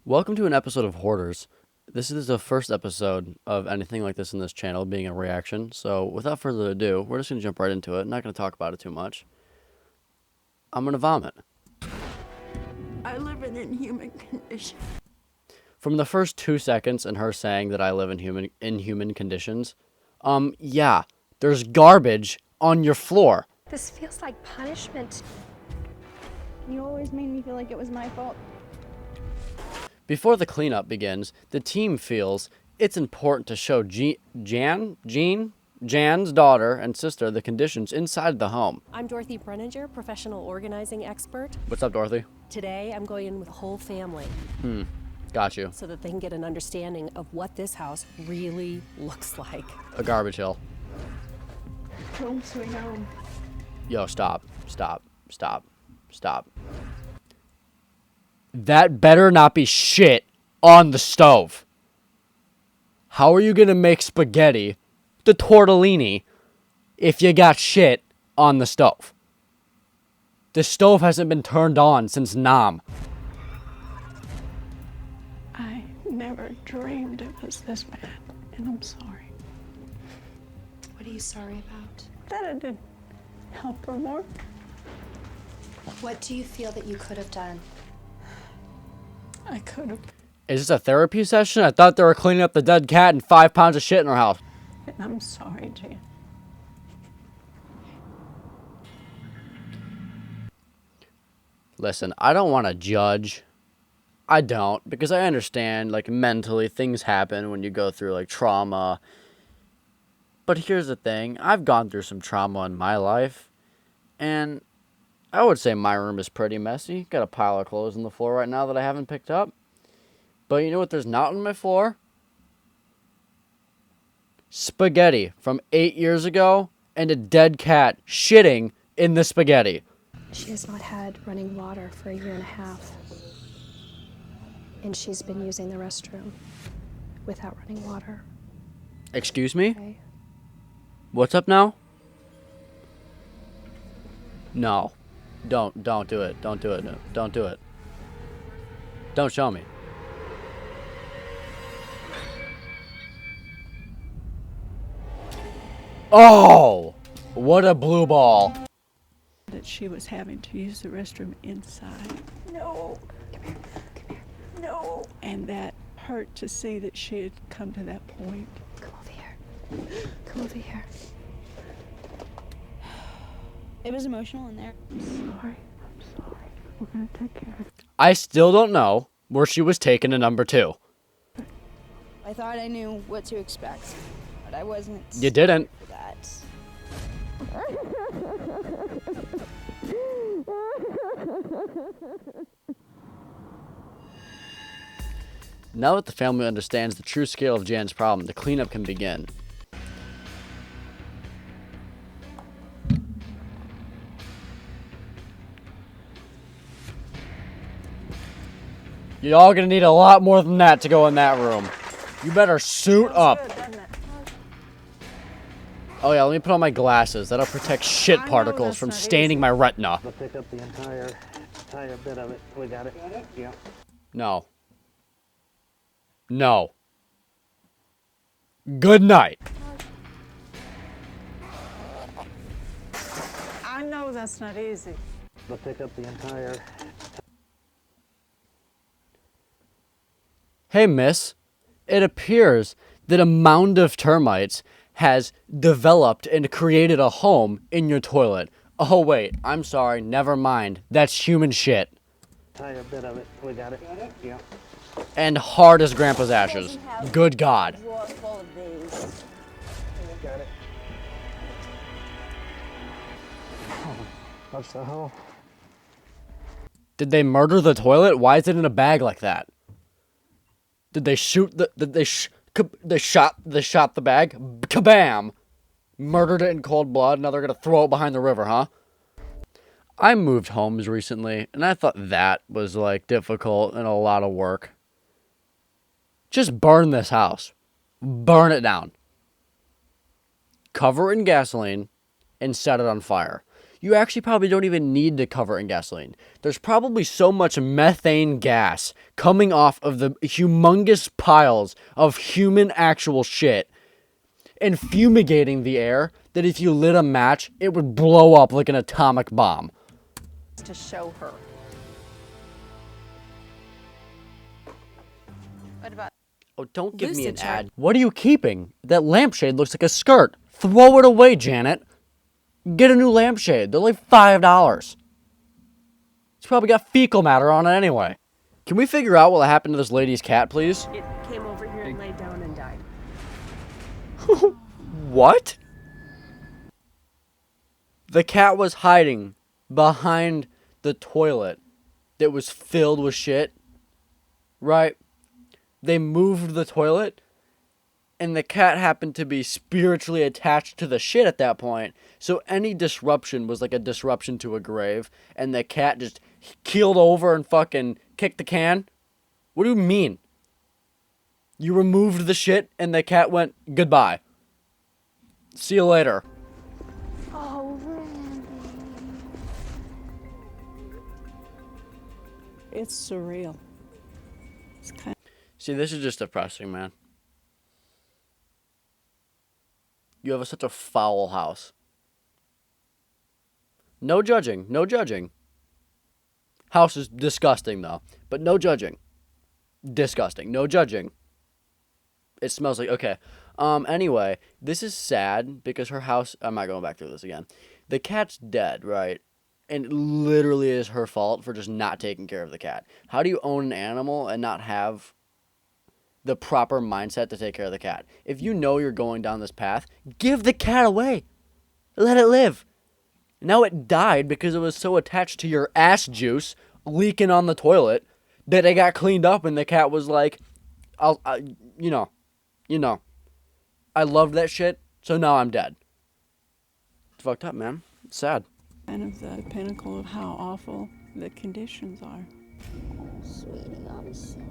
Welcome to an episode of Hoarders. This is the first episode of anything like this in this channel, being a reaction. So without further ado, we're just going to jump right into it. I'm not going to talk about it too much. I'm going to vomit. I live in inhuman conditions. From the first 2 seconds and her saying that I live in inhuman conditions, yeah, there's garbage on your floor. This feels like punishment. You always made me feel like it was my fault. Before the cleanup begins, the team feels it's important to show Jan's daughter and sister the conditions inside the home. I'm Dorothy Brenninger, professional organizing expert. What's up, Dorothy? Today, I'm going in with the whole family Got you. so that they can get an understanding of what this house really looks like. A garbage hill. Home sweet home. Yo, stop. That better not be shit on the stove. How are you going to make spaghetti, the tortellini, if you got shit on the stove? The stove hasn't been turned on since Nam. I never dreamed it was this bad, and I'm sorry What are you sorry about? that I didn't help her more. What do you feel that you could have done? I could have, Is this a therapy session? I thought they were cleaning up the dead cat and 5 pounds of shit in her house. and I'm sorry, Jan. Listen, I don't want to judge. I don't, because I understand, like, mentally things happen when you go through, like, trauma. But here's the thing. I've gone through some trauma in my life, and I would say my room is pretty messy. Got a pile of clothes on the floor right now that I haven't picked up. But you know what there's not on my floor? Spaghetti from 8 years ago and a dead cat shitting in the spaghetti. She has not had running water for 1.5 years. And she's been using the restroom without running water. Excuse me? Okay? What's up now? No. Don't do it. Don't do it. No. Don't do it. Don't show me. Oh! What a blue ball. That she was having to use the restroom inside. No. Come here. No. And that hurt to see that she had come to that point. Come over here. Come over here. It was emotional in there. Sorry. I'm sorry. We're gonna take care of it. I still don't know where she was taken to number 2. I thought I knew what to expect, but I wasn't. You didn't. For that. Now that the family understands the true scale of Jan's problem, the cleanup can begin. Y'all gonna need a lot more than that to go in that room. You better suit up. Oh yeah, let me put on my glasses. That'll protect shit particles from staining my retina. We'll pick up the entire bit of it. We got it? Yeah. No. No. Good night. I know that's not easy. We'll pick up the entire. Hey, miss. It appears that a mound of termites has developed and created a home in your toilet. Oh, wait. I'm sorry. Never mind. That's human shit. Entire bit of it. We got it? Yeah. And hard as Grandpa's ashes. Good God. Drawer full of these. Got it. What's the hell? Did they murder the toilet? Why is it in a bag like that? Did they shoot the... They shot the bag? Kabam! Murdered it in cold blood. Now they're gonna throw it behind the river, huh? I moved homes recently, and I thought that was, like, difficult and a lot of work. Just burn this house. Burn it down. Cover it in gasoline and set it on fire. you actually probably don't even need to cover it in gasoline. There's probably so much methane gas coming off of the humongous piles of human actual shit and fumigating the air that if you lit a match, it would blow up like an atomic bomb. To show her. What about Oh, don't give me an Lucid check. ad. What are you keeping? That lampshade looks like a skirt. Throw it away, Janet. Get a new lampshade. They're like $5. It's probably got fecal matter on it anyway. Can we figure out what happened to this lady's cat, please? It came over here and laid down and died. What? The cat was hiding behind the toilet that was filled with shit, right? They moved the toilet, and the cat happened to be spiritually attached to the shit at that point, so any disruption was like a disruption to a grave, and the cat just keeled over and fucking kicked the can? What do you mean? You removed the shit, and the cat went, goodbye. See you later. Oh, Randy. It's surreal. It's kind See, this is just depressing, man. You have such a foul house. No judging, no judging. House is disgusting, though. But no judging. Disgusting. No judging. It smells like, okay. Anyway, this is sad because her house, I'm not going back through this again. The cat's dead, right? And it literally is her fault for just not taking care of the cat. How do you own an animal and not have the proper mindset to take care of the cat? If you know you're going down this path, give the cat away. Let it live. Now it died because it was so attached to your ass juice leaking on the toilet that it got cleaned up and the cat was like, you know. I loved that shit, so now I'm dead. It's fucked up, man. It's sad. of the pinnacle of how awful the conditions are. Sweetie, I'm sorry.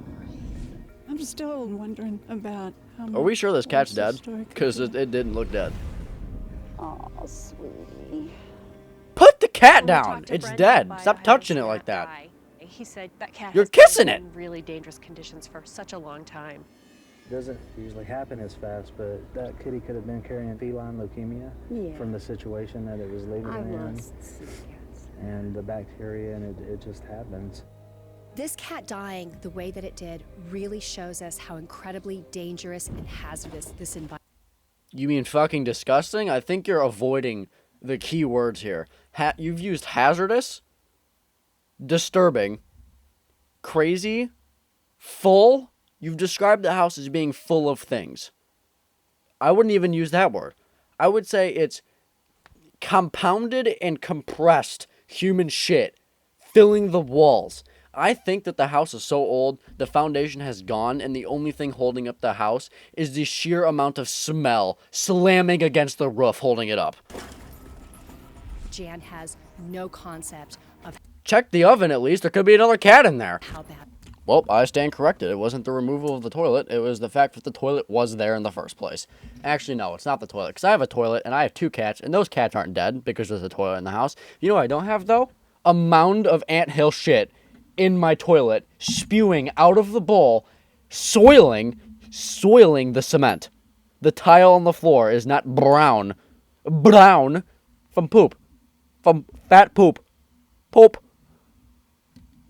I'm still wondering about how Are we sure this cat's worse the dead? story could Because be. it didn't look dead. Oh, sweetie. Put the cat When we down. talked to It's Brent dead. about Stop having touching it the like cat that. die, he said that cat You're has been kissing it. in really dangerous conditions for such a long time. Doesn't usually happen as fast, but that kitty could have been carrying feline leukemia Yeah. from the situation that it was living I in, lost some cats. and the bacteria, and it just happens. This cat dying the way that it did really shows us how incredibly dangerous and hazardous this environment. You mean fucking disgusting? I think you're avoiding the key words here. You've used hazardous, disturbing, crazy, full. You've described the house as being full of things. I wouldn't even use that word. I would say it's compounded and compressed human shit filling the walls. I think that the house is so old, the foundation has gone, and the only thing holding up the house is the sheer amount of smell slamming against the roof holding it up. Jan has no concept of Check the oven at least. There could be another cat in there. how bad. Well, I stand corrected. It wasn't the removal of the toilet. It was the fact that the toilet was there in the first place. Actually, no, it's not the toilet. Because I have a toilet and I have 2 cats. And those cats aren't dead because there's a toilet in the house. You know what I don't have, though? A mound of anthill shit in my toilet, spewing out of the bowl, soiling the cement. The tile on the floor is not brown from poop, from fat poop.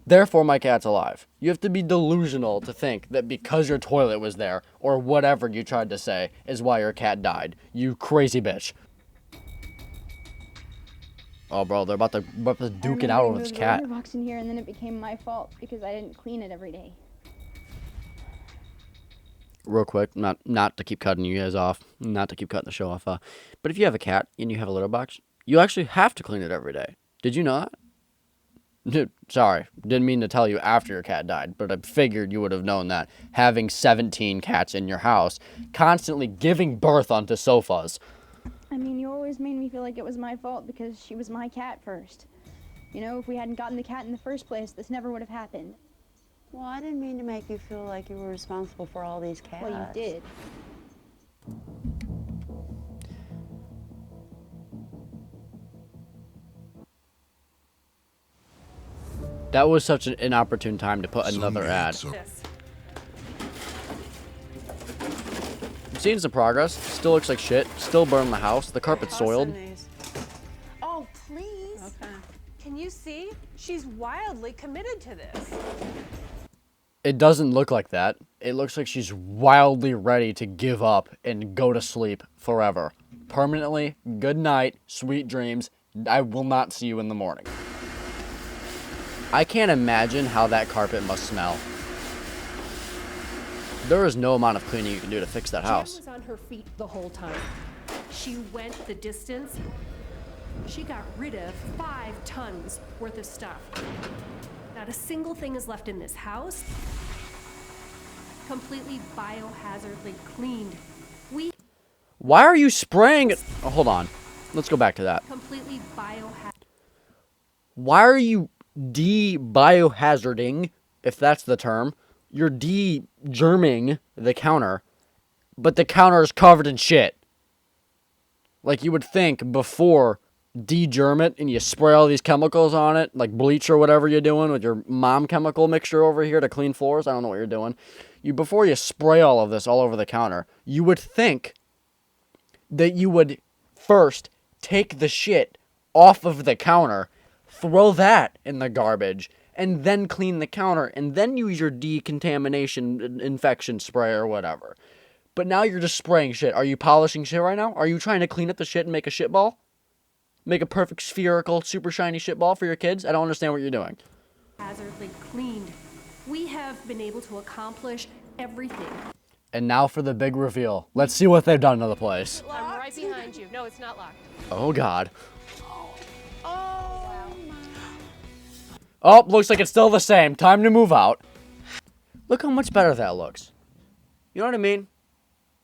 Therefore, my cat's alive. You have to be delusional to think that because your toilet was there, or whatever you tried to say, is why your cat died. You crazy bitch. Oh, bro, they're about to duke it out over this cat. I moved the litter box in here, and then it became my fault because I didn't clean it every day. Real quick, not to keep cutting you guys off, not to keep cutting the show off, but if you have a cat and you have a litter box, you actually have to clean it every day. Did you know that? Dude, sorry, didn't mean to tell you after your cat died, but I figured you would have known that. Having 17 cats in your house, constantly giving birth onto sofas. I mean, you always made me feel like it was my fault because she was my cat first. You know, if we hadn't gotten the cat in the first place, this never would have happened. Well, I didn't mean to make you feel like you were responsible for all these cats. Well, you did. That was such an inopportune time to put another ad. This. I'm seeing some progress. Still looks like shit. Still burned the house. The carpet's soiled. Oh, please. Okay. Can you see? She's wildly committed to this. It doesn't look like that. It looks like she's wildly ready to give up and go to sleep forever. Permanently. Good night. Sweet dreams. I will not see you in the morning. I can't imagine how that carpet must smell. There is no amount of cleaning you can do to fix that Jan house. was on her feet the whole time. She went the distance. She got rid of 5 tons worth of stuff. Not a single thing is left in this house. Completely biohazardly cleaned. We Why are you spraying it? Oh, hold on. Let's go back to that. completely biohazard. Why are you de-biohazarding, if that's the term? You're de-germing the counter, but the counter is covered in shit. Like you would think before de-germ it and you spray all these chemicals on it, like bleach or whatever you're doing with your mom chemical mixture over here to clean floors. I don't know what you're doing. Before you spray all of this all over the counter, you would think that you would first take the shit off of the counter, throw that in the garbage, and then clean the counter, and then use your decontamination infection spray or whatever. But now you're just spraying shit. Are you polishing shit right now? Are you trying to clean up the shit and make a shit ball? Make a perfect spherical, super shiny shit ball for your kids? I don't understand what you're doing. Hazardly cleaned. We have been able to accomplish everything. And now for the big reveal. Let's see what they've done to the place. I'm right behind you. No, it's not locked. Oh, God. Oh, looks like it's still the same. Time to move out. Look how much better that looks. You know what I mean?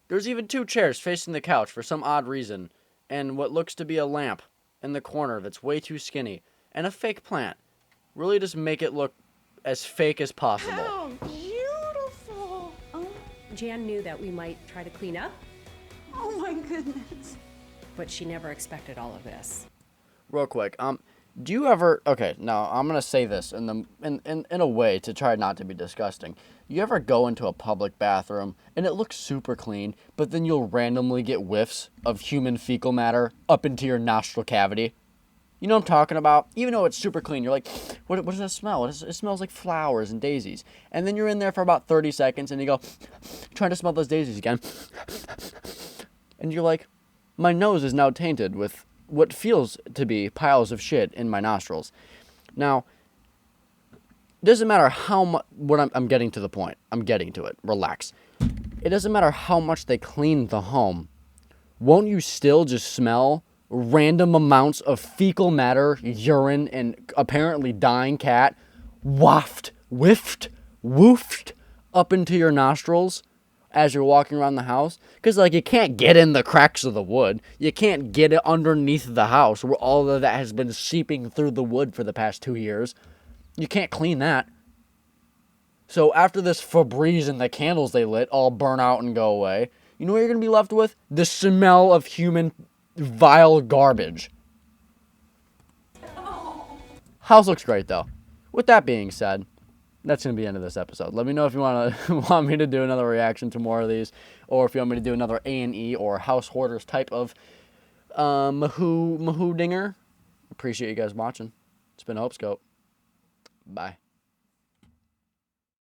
There's even 2 chairs facing the couch for some odd reason, and what looks to be a lamp in the corner that's way too skinny, and a fake plant. Really just make it look as fake as possible. Beautiful. Jan knew that we might try to clean up, Oh my goodness. but she never expected all of this. Real quick, do you ever, okay, now I'm going to say this in a way to try not to be disgusting. You ever go into a public bathroom and it looks super clean, but then you'll randomly get whiffs of human fecal matter up into your nostril cavity? You know what I'm talking about? Even though it's super clean, you're like, what does that smell? It smells like flowers and daisies. And then you're in there for about 30 seconds and you go, trying to smell those daisies again. And you're like, my nose is now tainted with what feels to be piles of shit in my nostrils. Now, it doesn't matter how much, I'm getting to the point. I'm getting to it. Relax. It doesn't matter how much they clean the home. Won't you still just smell random amounts of fecal matter, urine, and apparently dying cat whiffed up into your nostrils as you're walking around the house? Because, like, you can't get in the cracks of the wood. You can't get it underneath the house where all of that has been seeping through the wood for the past 2 years. You can't clean that. So after this Febreze and the candles they lit all burn out and go away, you know what you're going to be left with? The smell of human vile garbage. House looks great, though. With that being said, that's going to be the end of this episode. Let me know if you want me to do another reaction to more of these, or if you want me to do another A&E or House Hoarders type of Mahoo Dinger. Appreciate you guys watching. It's been Hope Scope. Bye.